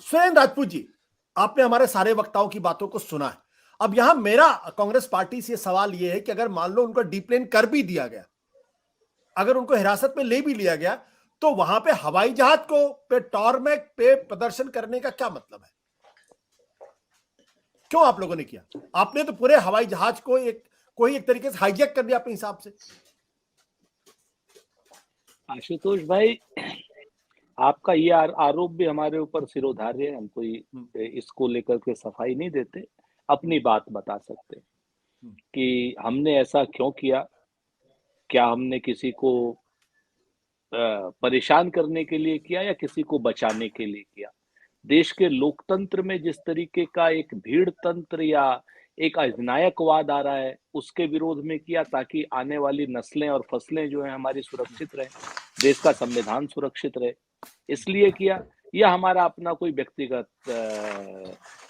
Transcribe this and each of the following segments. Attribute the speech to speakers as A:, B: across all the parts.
A: सुरेंद्र राजपूत जी, आपने हमारे सारे वक्ताओं की बातों को सुना है। अब यहां मेरा कांग्रेस पार्टी से सवाल यह है कि अगर मान लो उनको डिप्लेन कर भी दिया गया, अगर उनको हिरासत में ले भी लिया गया, तो वहां पे हवाई जहाज को पे टॉरमैक पे प्रदर्शन करने का क्या मतलब है? क्यों आप लोगों ने किया? आपने तो पूरे हवाई जहाज को एक तरीके से हाईजैक कर दिया अपने हिसाब से।
B: आशुतोष भाई, आपका ये आरोप भी हमारे ऊपर सिरोधार्य है। हम कोई इसको लेकर के सफाई नहीं देते, अपनी बात बता सकते कि हमने ऐसा क्यों किया। क्या हमने किसी को परेशान करने के लिए किया या किसी को बचाने के लिए किया? देश के लोकतंत्र में जिस तरीके का एक भीड़ तंत्र या एक अधिनायकवाद आ रहा है, उसके विरोध में किया ताकि आने वाली नस्लें और फसलें जो है हमारी सुरक्षित रहे, देश का संविधान सुरक्षित रहे, इसलिए किया। यह हमारा अपना कोई व्यक्तिगत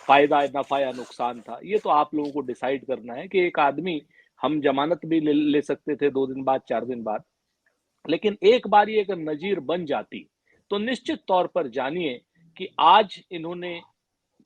B: फायदा, नफा या नुकसान था, ये तो आप लोगों को डिसाइड करना है। कि एक आदमी, हम जमानत भी ले सकते थे 2 दिन बाद, 4 दिन बाद, लेकिन एक बार ये अगर नजीर बन जाती तो निश्चित तौर पर जानिए कि आज इन्होंने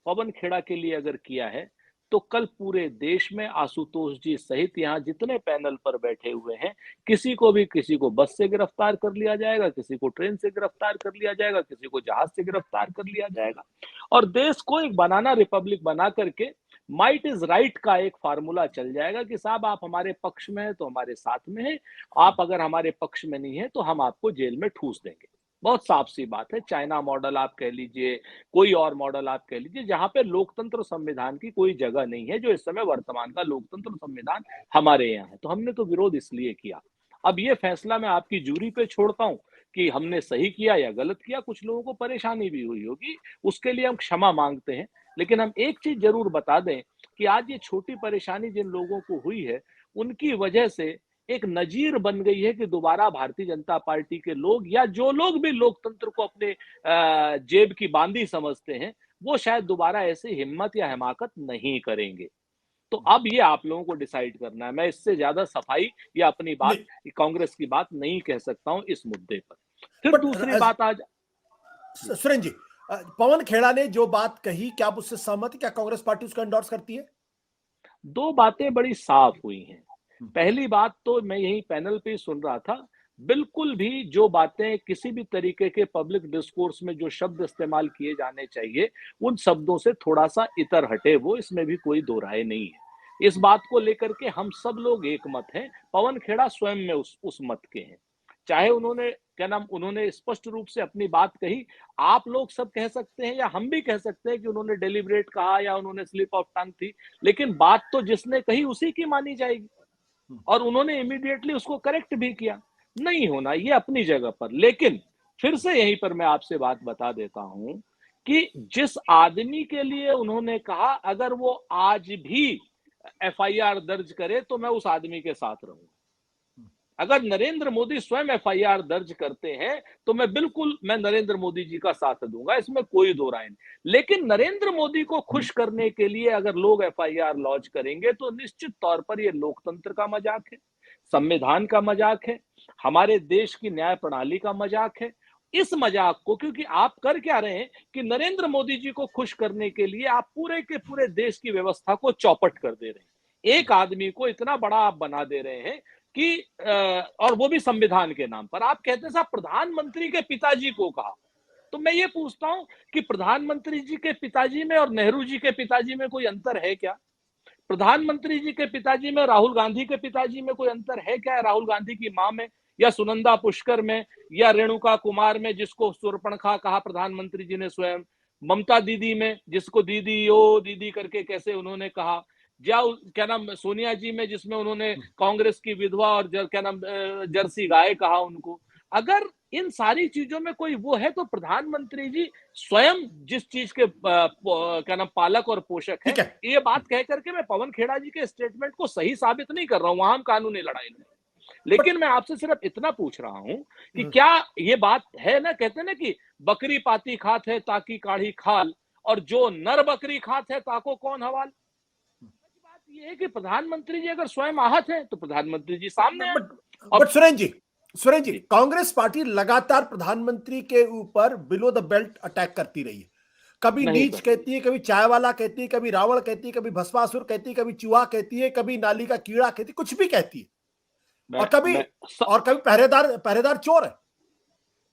B: पवन खेड़ा के लिए अगर किया है, तो कल पूरे देश में आशुतोष जी सहित यहाँ जितने पैनल पर बैठे हुए हैं, किसी को बस से गिरफ्तार कर लिया जाएगा, किसी को ट्रेन से गिरफ्तार कर लिया जाएगा, किसी को जहाज से गिरफ्तार कर लिया जाएगा, और देश को एक बनाना रिपब्लिक बना करके माइट इज राइट का एक फार्मूला चल जाएगा कि साहब आप हमारे पक्ष में है तो हमारे साथ में है, आप अगर हमारे पक्ष में नहीं है तो हम आपको जेल में ठूस देंगे। बहुत साफ सी बात है। चाइना मॉडल आप कह लीजिए, कोई और मॉडल आप कह लीजिए, जहां पे लोकतंत्र संविधान की कोई जगह नहीं है, जो इस समय वर्तमान का लोकतंत्र संविधान हमारे यहाँ है। तो हमने तो विरोध इसलिए किया। अब ये फैसला मैं आपकी जूरी पे छोड़ता हूं कि हमने सही किया या गलत किया। कुछ लोगों को परेशानी भी हुई होगी, उसके लिए हम क्षमा मांगते हैं, लेकिन हम एक चीज जरूर बता दें कि आज ये छोटी परेशानी जिन लोगों को हुई है, उनकी वजह से एक नजीर बन गई है कि दोबारा भारतीय जनता पार्टी के लोग, या जो लोग भी लोकतंत्र को अपने जेब की बांदी समझते हैं, वो शायद दोबारा ऐसे हिम्मत या हिमाकत नहीं करेंगे। तो अब ये आप लोगों को डिसाइड करना है। मैं इससे ज्यादा सफाई या अपनी बात, कांग्रेस की बात नहीं कह सकता हूं इस मुद्दे पर। फिर दूसरी बात आज
A: सुरेंद्र जी, पवन खेड़ा ने जो बात कही, क्या आप उससे सहमत है? क्या कांग्रेस पार्टी उसको एंडोर्स करती है?
B: 2 बातें बड़ी साफ हुई हैं। पहली बात तो मैं यही पैनल पे सुन रहा था, बिल्कुल भी जो बातें किसी भी तरीके के पब्लिक डिस्कोर्स में जो शब्द इस्तेमाल किए जाने चाहिए, उन शब्दों से थोड़ा सा इतर हटे वो, इसमें भी कोई दो राय नहीं है। इस बात को लेकर के हम सब लोग एक मत हैं। पवन खेड़ा स्वयं में उस मत के हैं। चाहे उन्होंने उन्होंने स्पष्ट रूप से अपनी बात कही। आप लोग सब कह सकते हैं या हम भी कह सकते हैं कि उन्होंने डेलिब्रेट कहा या उन्होंने स्लिप ऑफ टंग थी, लेकिन बात तो जिसने कही उसी की मानी जाएगी, और उन्होंने इमीडिएटली उसको करेक्ट भी किया। नहीं होना ये अपनी जगह पर, लेकिन फिर से यहीं पर मैं आपसे बात बता देता हूं कि जिस आदमी के लिए उन्होंने कहा अगर वो आज भी एफआईआर दर्ज करे तो मैं उस आदमी के साथ रहूंगा। अगर नरेंद्र मोदी स्वयं एफआईआर दर्ज करते हैं तो मैं नरेंद्र मोदी जी का साथ दूंगा, इसमें कोई दो राय नहीं। लेकिन नरेंद्र मोदी को खुश करने के लिए अगर लोग एफआईआर लॉन्च करेंगे तो निश्चित तौर पर यह लोकतंत्र का मजाक है, संविधान का मजाक है, हमारे देश की न्याय प्रणाली का मजाक है। इस मजाक को, क्योंकि आप कर क्या रहे हैं कि नरेंद्र मोदी जी को खुश करने के लिए आप पूरे के पूरे देश की व्यवस्था को चौपट कर दे रहे हैं। एक आदमी को इतना बड़ा आप बना दे रहे हैं कि और वो भी संविधान के नाम पर। आप कहते हैं साहब प्रधानमंत्री के पिताजी को कहा, तो मैं ये पूछता हूं कि प्रधानमंत्री जी के पिताजी में और नेहरू जी के पिताजी में कोई अंतर है क्या? प्रधानमंत्री जी के पिताजी में राहुल गांधी के पिताजी में कोई अंतर है क्या? राहुल गांधी की मां में, या सुनंदा पुष्कर में, या रेणुका कुमार में जिसको शूर्पणखा कहा प्रधानमंत्री जी ने स्वयं, ममता दीदी में जिसको दीदी ओ दीदी करके कैसे उन्होंने कहा, सोनिया जी में जिसमें उन्होंने कांग्रेस की विधवा और जर्सी गाय कहा उनको। अगर इन सारी चीजों में कोई वो है तो प्रधानमंत्री जी स्वयं जिस चीज के पालक और पोषक है। ये बात कह करके मैं पवन खेड़ा जी के स्टेटमेंट को सही साबित नहीं कर रहा हूं, वहां हम कानूनी लड़ाई में, लेकिन मैं आपसे सिर्फ इतना पूछ रहा हूं कि क्या ये बात है ना, कहते हैं ना कि बकरी पाती खात है ताकि काढ़ी खाल, और जो नर बकरी खात है ताको कौन हवाल। बात ये है कि प्रधानमंत्री जी अगर स्वयं आहत है तो प्रधानमंत्री जी सामने हैं।
A: बट सुरेंद्र जी, कांग्रेस पार्टी लगातार प्रधानमंत्री के ऊपर बिलो द बेल्ट अटैक करती रही है। कभी
B: नहीं
A: नीच
B: कर
A: कहती है, कभी चाय वाला कहती है, कभी रावण कहती है, कभी भस्मासुर कहती है, कभी चूहा कहती है, कभी नाली का कीड़ा कहती है, कुछ भी कहती है।
B: मैं
A: और कभी
B: मैं स,
A: और कभी पहरेदार पहरेदार चोर है।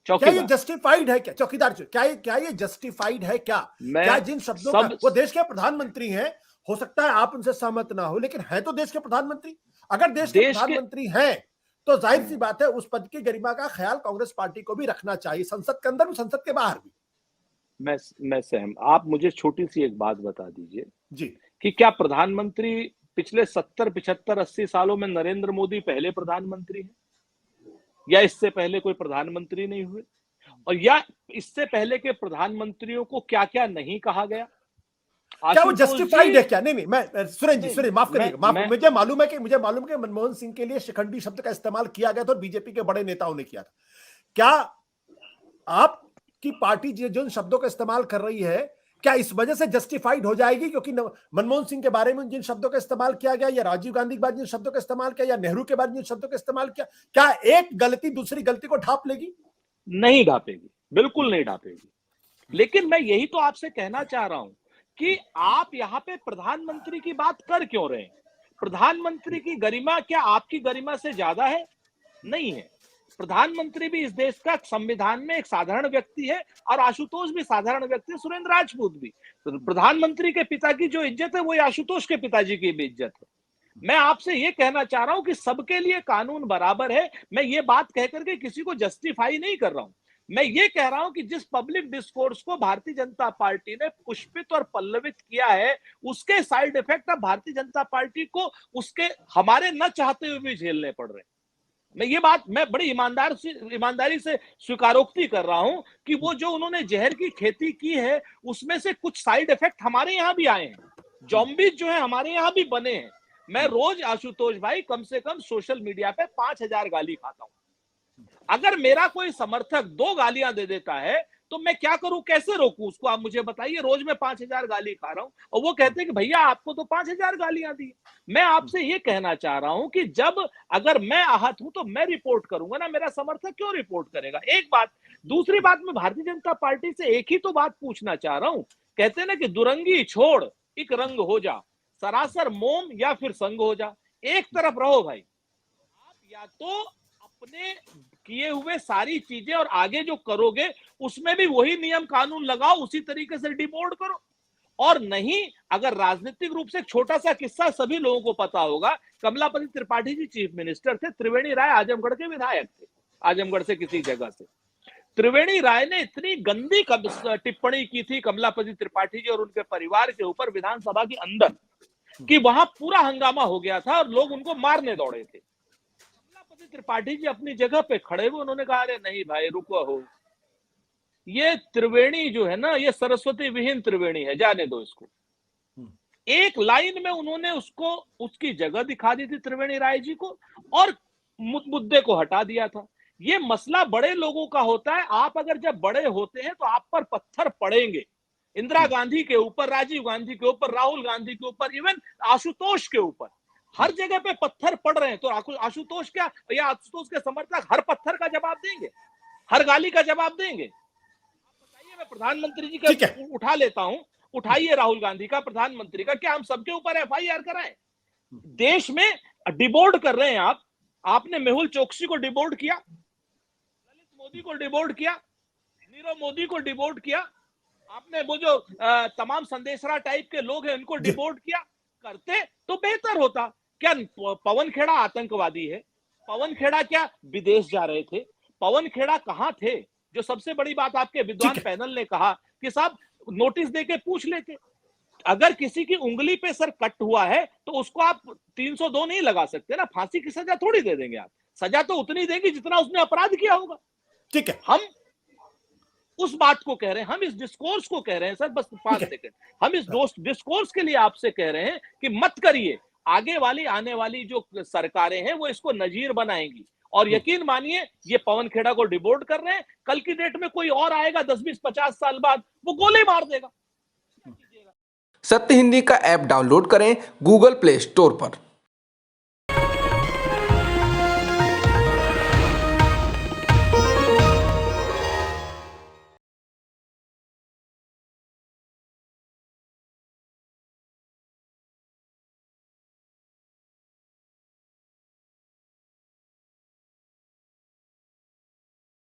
A: क्या ये
B: चौकीदार
A: जस्टिफाइड है? क्या चौकीदार क्या ये जस्टिफाइड है? क्या क्या
B: मैं
A: जिन शब्दों का,
B: सब
A: वो देश के प्रधानमंत्री हैं, हो सकता है आप उनसे सहमत ना हो, लेकिन है तो देश के प्रधानमंत्री। अगर देश के
B: देश के
A: प्रधानमंत्री हैं तो जाहिर सी बात है उस पद की गरिमा का ख्याल कांग्रेस पार्टी को भी रखना चाहिए, संसद के अंदर भी, संसद के बाहर भी।
B: मैं सहम आप मुझे छोटी सी एक बात बता दीजिए
A: जी।
B: कि क्या प्रधानमंत्री पिछले 70, 75, 80 सालों में नरेंद्र मोदी पहले प्रधानमंत्री हैं, या इससे पहले कोई प्रधानमंत्री नहीं हुए, और या इससे पहले के प्रधानमंत्रियों को क्या क्या नहीं कहा गया?
A: क्या वो
B: आशुतोष
A: जस्टिफाइड
B: जी,
A: है? क्या नहीं, मैं सुरेंद्र जी,
B: नहीं
A: सुरेंद्र माफ करिएगा, माफ,
B: मैं
A: मुझे मालूम है कि मनमोहन सिंह के लिए शिखंडी शब्द का इस्तेमाल किया गया था और बीजेपी के बड़े नेताओं ने किया था। क्या आपकी पार्टी जिन शब्दों का इस्तेमाल कर रही है, क्या इस वजह से जस्टिफाइड हो जाएगी क्योंकि मनमोहन सिंह के बारे में जिन शब्दों का इस्तेमाल किया गया, या राजीव गांधी के बारे में जिन शब्दों का इस्तेमाल किया, या नेहरू के बारे में जिन शब्दों का इस्तेमाल किया, क्या एक गलती दूसरी गलती को ढांप लेगी?
B: नहीं ढापेगी, बिल्कुल नहीं ढापेगी। लेकिन मैं यही तो आपसे कहना चाह रहा हूं कि आप यहां पे प्रधानमंत्री की बात कर क्यों रहे हैं? प्रधानमंत्री की गरिमा क्या आपकी गरिमा से ज्यादा है? नहीं है। प्रधानमंत्री भी इस देश का संविधान में एक साधारण व्यक्ति है, और आशुतोष भी साधारण व्यक्ति है, सुरेंद्र राजपूत भी। तो प्रधानमंत्री के पिता की जो इज्जत है, वो आशुतोष के पिताजी की भी इज्जत है। मैं आपसे ये कहना चाह रहा हूं कि सबके लिए कानून बराबर है। मैं ये बात कहकर के किसी को जस्टिफाई नहीं कर रहा हूं। मैं ये कह रहा हूं कि जिस पब्लिक डिस्कोर्स को भारतीय जनता पार्टी ने पुष्पित और पल्लवित किया है, उसके साइड इफेक्ट अब भारतीय जनता पार्टी को उसके हमारे न चाहते हुए भी झेलने पड़ रहे हैं। मैं ये बात मैं बड़ी ईमानदारी से स्वीकारोक्ति कर रहा हूं कि वो जो उन्होंने जहर की खेती की है, उसमें से कुछ साइड इफेक्ट हमारे यहां भी आए हैं। जॉम्बीज जो है हमारे यहां भी बने हैं। मैं रोज आशुतोष भाई कम से कम सोशल मीडिया पे 5000 गाली खाता हूं। अगर मेरा कोई समर्थक 2 गालियां दे देता है तो मैं क्या करूं, कैसे रोकूं उसको? आप मुझे बताइए। रोज मैं 5000 गाली खा रहा हूं और वो कहते हैं कि भैया आपको तो 5000 गालियां दी। मैं आपसे ये कहना चाह रहा हूं कि जब अगर मैं आहत हूं तो मैं रिपोर्ट करूंगा ना, मेरा समर्थक क्यों रिपोर्ट करेगा? एक बात। दूसरी बात, मैं भारतीय जनता पार्टी से एक ही तो बात पूछना चाह रहा हूं। कहते हैं ना कि दुरंगी छोड़ एक रंग हो जा, सरासर मोम या फिर संग हो जा। एक तरफ रहो भाई, आप या तो अपने किए हुए सारी चीजें और आगे जो करोगे उसमें भी वही नियम कानून लगाओ, उसी तरीके से डिबोर्ड करो। और नहीं, अगर राजनीतिक रूप से एक छोटा सा किस्सा सभी लोगों को पता होगा, कमलापति त्रिपाठी जी चीफ मिनिस्टर थे, त्रिवेणी राय आजमगढ़ के विधायक थे, आजमगढ़ से किसी जगह से। त्रिवेणी राय ने इतनी गंदी टिप्पणी की थी कमलापति त्रिपाठी जी और उनके परिवार के ऊपर विधानसभा के अंदर, कि वहां पूरा हंगामा हो गया था और लोग उनको मारने दौड़े थे। कमलापति त्रिपाठी जी अपनी जगह पे खड़े हुए, उन्होंने कहा अरे नहीं भाई रुको हो, ये त्रिवेणी जो है ना, ये सरस्वती विहीन त्रिवेणी है, जाने दो इसको। एक लाइन में उन्होंने उसको उसकी जगह दिखा दी थी त्रिवेणी राय जी को, और मुद्दे को हटा दिया था। ये मसला बड़े लोगों का होता है। आप अगर जब बड़े होते हैं तो आप पर पत्थर पड़ेंगे। इंदिरा गांधी के ऊपर, राजीव गांधी के ऊपर, राहुल गांधी के ऊपर, इवन आशुतोष के ऊपर, हर जगह पे पत्थर पड़ रहे हैं। तो आशुतोष क्या या आशुतोष के समर्थक हर पत्थर का जवाब देंगे, हर गाली का जवाब देंगे? आप बताइए। मैं प्रधानमंत्री जी का उठा लेता हूं, उठाइए राहुल गांधी का, प्रधानमंत्री का, क्या हम सबके ऊपर एफआईआर कराएं? देश में डिबोर्ड कर रहे हैं आप। आपने मेहुल चोकसी को डिबोर्ड किया, ललित मोदी को डिबोर्ड किया, नीरव मोदी को डिबोर्ड किया, आपने वो जो तमाम संदेशरा टाइप के लोग हैं उनको डिबोर्ड किया। करते तो बेहतर होता। क्या पवन खेड़ा आतंकवादी है? पवन खेड़ा क्या विदेश जा रहे थे? पवन खेड़ा कहां थे? जो सबसे बड़ी बात आपके विद्वान पैनल ने कहा कि साहब नोटिस देके पूछ लेते। अगर किसी की उंगली पे सर कट हुआ है तो उसको आप 302 नहीं लगा सकते ना, फांसी की सजा थोड़ी दे देंगे आप। सजा तो उतनी देंगे जितना उसने अपराध किया होगा।
A: ठीक है,
B: हम उस बात को कह रहे हैं, हम इस डिस्कोर्स को कह रहे हैं सर। बस 5 सेकंड, हम इस डिस्कोर्स के लिए आपसे कह रहे हैं कि मत करिए। आगे वाली आने वाली जो सरकारें हैं वो इसको नजीर बनाएंगी, और यकीन मानिए ये पवन खेड़ा को डिबोर्ड कर रहे हैं, कल की डेट में कोई और आएगा 10, 20, 50 साल बाद, वो गोली मार देगा।
C: सत्य हिंदी का ऐप डाउनलोड करें गूगल प्ले स्टोर पर।